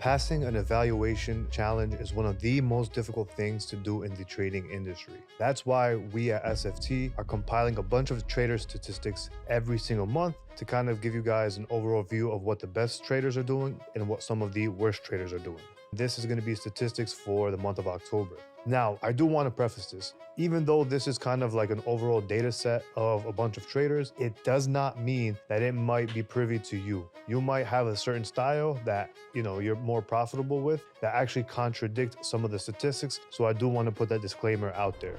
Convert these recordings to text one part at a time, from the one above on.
Passing an evaluation challenge is one of the most difficult things to do in the trading industry. That's why we at SFT are compiling a bunch of trader statistics every single month to kind of give you guys an overall view of what the best traders are doing and what some of the worst traders are doing. This is going to be statistics for the month of October. Now, I do want to preface this. Even though this is kind of like an overall data set of a bunch of traders, it does not mean that it might be privy to you. You might have a certain style that, you're more profitable with that actually contradict some of the statistics. So I do want to put that disclaimer out there.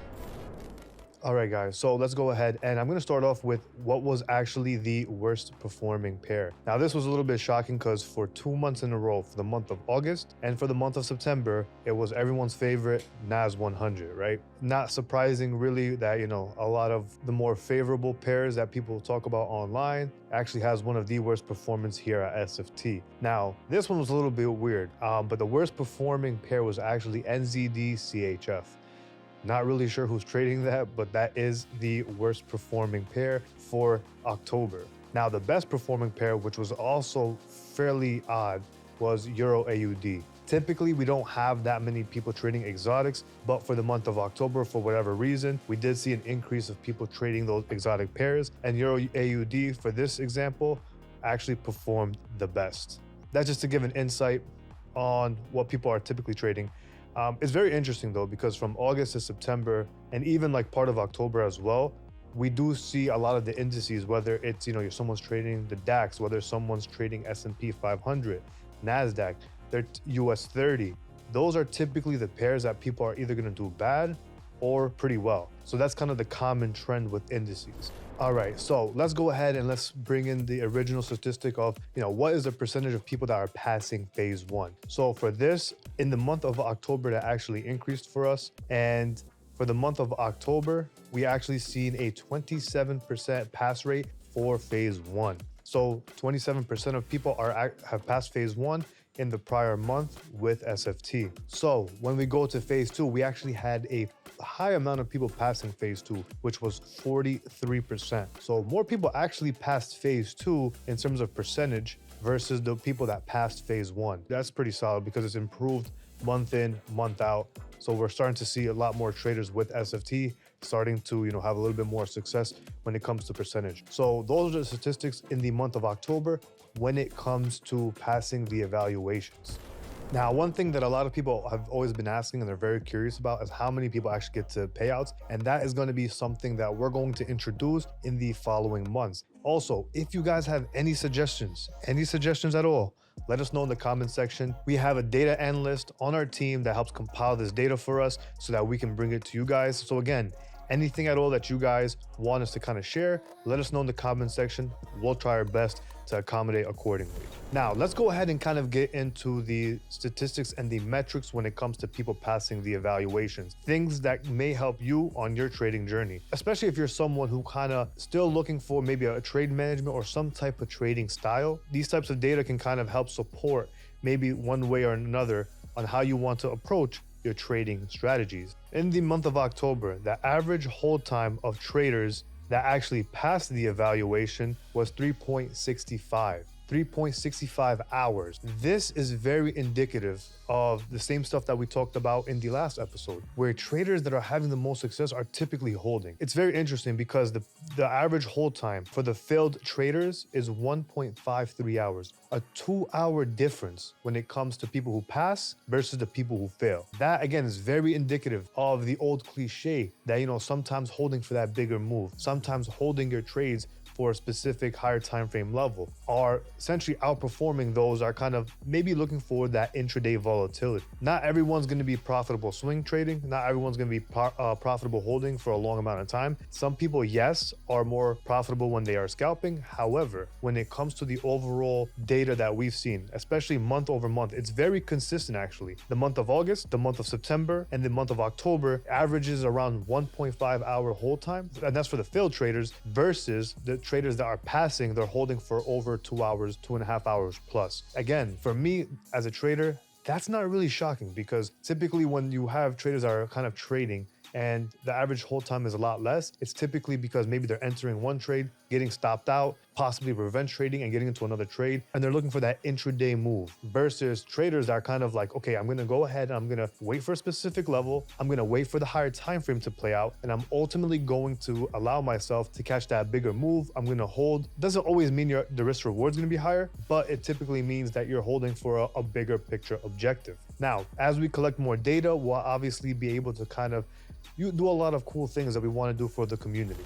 All right, guys, so let's go ahead and I'm going to start off with what was actually the worst performing pair. Now, this was a little bit shocking because for 2 months in a row, for the month of August and for the month of September, it was everyone's favorite NAS 100, right? Not surprising really that, a lot of the more favorable pairs that people talk about online actually has one of the worst performance here at SFT. Now, this one was a little bit weird, but the worst performing pair was actually NZD CHF. Not really sure who's trading that, but that is the worst performing pair for October. Now, the best performing pair, which was also fairly odd, was Euro AUD. Typically, we don't have that many people trading exotics, but for the month of October, for whatever reason, we did see an increase of people trading those exotic pairs, and Euro AUD, for this example, actually performed the best. That's just to give an insight on what people are typically trading. It's very interesting though, because from August to September and even like part of October as well, we do see a lot of the indices, whether it's, someone's trading the DAX, whether someone's trading S&P 500, NASDAQ, they're US 30. Those are typically the pairs that people are either going to do bad or pretty well. So that's kind of the common trend with indices. All right, so let's go ahead and let's bring in the original statistic of, what is the percentage of people that are passing phase one? So for this, in the month of October, that actually increased for us. And for the month of October, we actually seen a 27% pass rate for phase one. So 27% of people have passed phase one in the prior month with SFT. So when we go to phase two, we actually had a high amount of people passing phase two, which was 43%. So more people actually passed phase two in terms of percentage versus the people that passed phase one. That's pretty solid because it's improved month in, month out. So we're starting to see a lot more traders with SFT starting to, have a little bit more success when it comes to percentage. So those are the statistics in the month of October when it comes to passing the evaluations. Now, one thing that a lot of people have always been asking and they're very curious about is how many people actually get to payouts. And that is going to be something that we're going to introduce in the following months. Also, if you guys have any suggestions at all, let us know in the comment section. We have a data analyst on our team that helps compile this data for us so that we can bring it to you guys. So again, anything at all that you guys want us to kind of share, let us know in the comment section. We'll try our best to accommodate accordingly. Now, let's go ahead and kind of get into the statistics and the metrics when it comes to people passing the evaluations. Things that may help you on your trading journey, especially if you're someone who kind of still looking for maybe a trade management or some type of trading style. These types of data can kind of help support maybe one way or another on how you want to approach your trading strategies. In the month of October, the average hold time of traders that actually passed the evaluation was 3.65 hours. This is very indicative of the same stuff that we talked about in the last episode, where traders that are having the most success are typically holding. It's very interesting because the average hold time for the failed traders is 1.53 hours, a 2-hour difference when it comes to people who pass versus the people who fail. That again is very indicative of the old cliche that, sometimes holding for that bigger move, sometimes holding your trades for a specific higher time frame level are essentially outperforming those are kind of maybe looking for that intraday volatility. Not everyone's going to be profitable swing trading. Not everyone's going to be profitable holding for a long amount of time. Some people, yes, are more profitable when they are scalping. However, when it comes to the overall data that we've seen, especially month over month, it's very consistent actually. The month of August, the month of September, and the month of October averages around 1.5 hour hold time. And that's for the failed traders versus the traders that are passing, they're holding for over 2 hours, 2.5 hours plus. Again, for me as a trader, that's not really shocking because typically when you have traders that are kind of trading and the average hold time is a lot less, it's typically because maybe they're entering one trade, getting stopped out, possibly revenge trading and getting into another trade, and they're looking for that intraday move, versus traders that are kind of like, okay, I'm gonna go ahead and I'm gonna wait for a specific level, I'm gonna wait for the higher time frame to play out, and I'm ultimately going to allow myself to catch that bigger move. I'm gonna hold. Doesn't always mean the risk reward is gonna be higher, but it typically means that you're holding for a bigger picture objective. Now, as we collect more data, we'll obviously be able to kind of do a lot of cool things that we want to do for the community.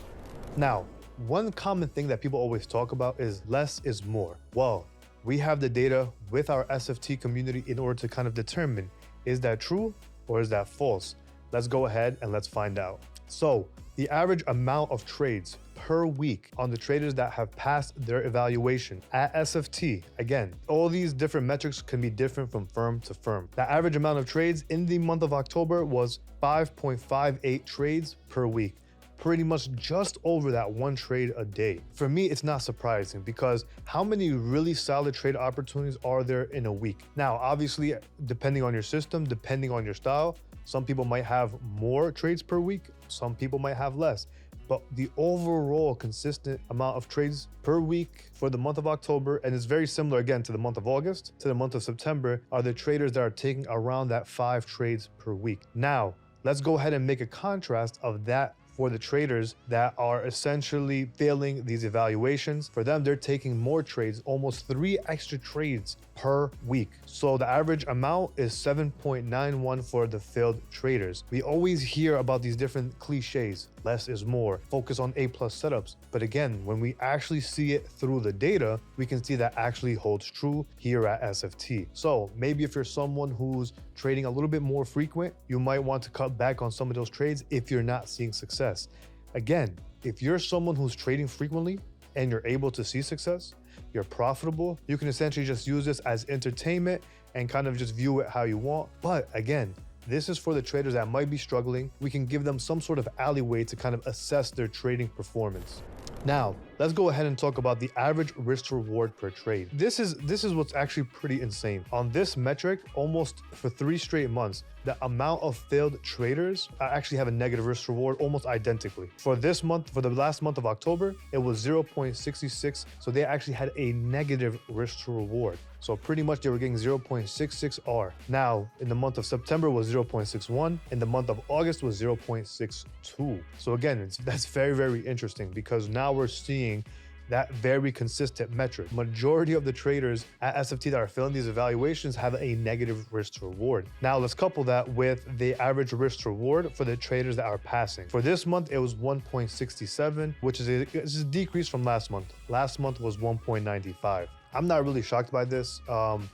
Now, one common thing that people always talk about is less is more. Well, we have the data with our SFT community in order to kind of determine, is that true or is that false? Let's go ahead and let's find out. So the average amount of trades per week on the traders that have passed their evaluation at SFT, again, all these different metrics can be different from firm to firm. The average amount of trades in the month of October was 5.58 trades per week, pretty much just over that one trade a day. For me, it's not surprising because how many really solid trade opportunities are there in a week? Now, obviously, depending on your system, depending on your style, some people might have more trades per week, some people might have less. But the overall consistent amount of trades per week for the month of October, and it's very similar again to the month of August, to the month of September, are the traders that are taking around that 5 trades per week. Now, let's go ahead and make a contrast of that for the traders that are essentially failing these evaluations. For them, they're taking more trades, almost 3 extra trades per week. So the average amount is 7.91 for the failed traders. We always hear about these different cliches, less is more, focus on A+ setups. But again, when we actually see it through the data, we can see that actually holds true here at SFT. So maybe if you're someone who's trading a little bit more frequent, you might want to cut back on some of those trades if you're not seeing success. Again, if you're someone who's trading frequently and you're able to see success, you're profitable, you can essentially just use this as entertainment and kind of just view it how you want. But again, this is for the traders that might be struggling. We can give them some sort of alleyway to kind of assess their trading performance. Now, let's go ahead and talk about the average risk reward per trade. This is what's actually pretty insane. On this metric, almost for 3 straight months, the amount of failed traders actually have a negative risk reward almost identically. For this month, for the last month of October, it was 0.66. So they actually had a negative risk to reward. So pretty much they were getting 0.66 R. Now, in the month of September was 0.61. In the month of August was 0.62. So again, that's very, very interesting because now we're seeing that very consistent metric. Majority of the traders at SFT that are failing these evaluations have a negative risk to reward. Now let's couple that with the average risk to reward for the traders that are passing. For this month, it was 1.67, which is a decrease from last month. Last month was 1.95. I'm not really shocked by this.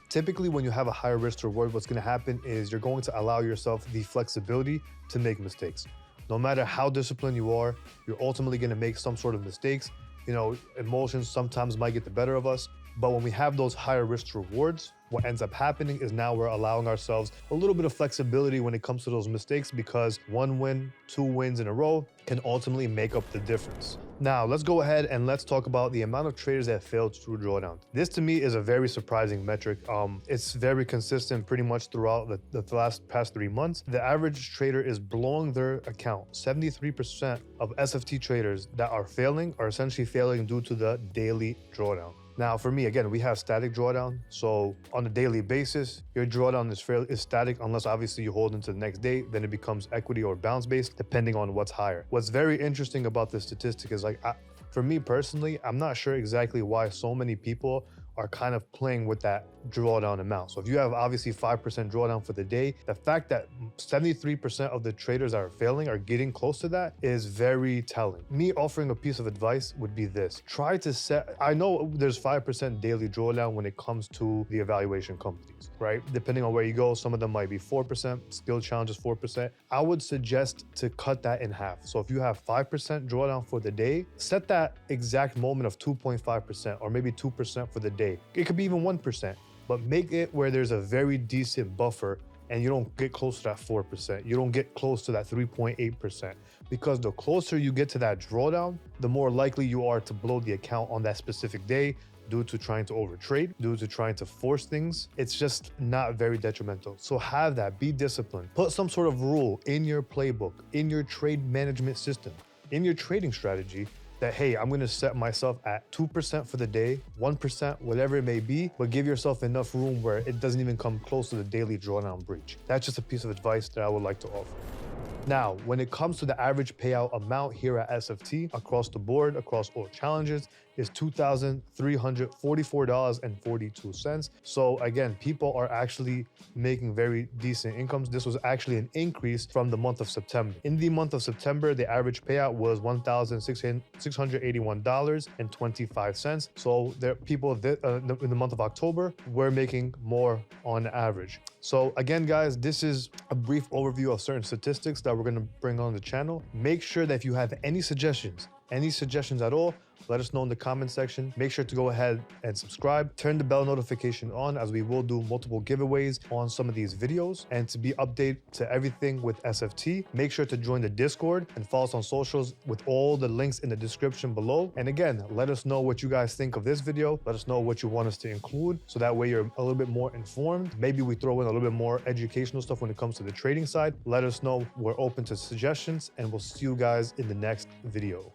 Typically, when you have a higher risk to reward, what's going to happen is you're going to allow yourself the flexibility to make mistakes. No matter how disciplined you are, you're ultimately going to make some sort of mistakes. You know, emotions sometimes might get the better of us, but when we have those higher risk to rewards, what ends up happening is now we're allowing ourselves a little bit of flexibility when it comes to those mistakes because 1 win, 2 wins in a row can ultimately make up the difference. Now, let's go ahead and let's talk about the amount of traders that failed through drawdown. This to me is a very surprising metric. It's very consistent pretty much throughout the past 3 months. The average trader is blowing their account. 73% of SFT traders that are failing are essentially failing due to the daily drawdown. Now, for me, again, we have static drawdown. So on a daily basis, your drawdown is static unless obviously you hold into the next day, then it becomes equity or bounce based, depending on what's higher. What's very interesting about this statistic is for me personally, I'm not sure exactly why so many people are kind of playing with that drawdown amount. So if you have obviously 5% drawdown for the day, the fact that 73% of the traders that are failing are getting close to that is very telling. Me offering a piece of advice would be this. Try to set, I know there's 5% daily drawdown when it comes to the evaluation companies, right? Depending on where you go, some of them might be 4%, skill challenge is 4%. I would suggest to cut that in half. So if you have 5% drawdown for the day, set that exact moment of 2.5% or maybe 2% for the day. It could be even 1%, but make it where there's a very decent buffer and you don't get close to that 4%. You don't get close to that 3.8%, because the closer you get to that drawdown, the more likely you are to blow the account on that specific day due to trying to overtrade, due to trying to force things. It's just not very detrimental. So have that, be disciplined. Put some sort of rule in your playbook, in your trade management system, in your trading strategy that, hey, I'm gonna set myself at 2% for the day, 1%, whatever it may be, but give yourself enough room where it doesn't even come close to the daily drawdown breach. That's just a piece of advice that I would like to offer. Now, when it comes to the average payout amount here at SFT across the board, across all challenges, is $2,344.42. So again, people are actually making very decent incomes. This was actually an increase from the month of September. In the month of September, the average payout was $1,681.25. So there people in the month of October were making more on average. So again, guys, this is a brief overview of certain statistics that we're going to bring on the channel. Make sure that if you have any suggestions at all, let us know in the comment section. Make sure to go ahead and subscribe. Turn the bell notification on, as we will do multiple giveaways on some of these videos. And to be updated to everything with SFT, make sure to join the Discord and follow us on socials with all the links in the description below. And again, let us know what you guys think of this video. Let us know what you want us to include, so that way you're a little bit more informed. Maybe we throw in a little bit more educational stuff when it comes to the trading side. Let us know. We're open to suggestions, and we'll see you guys in the next video.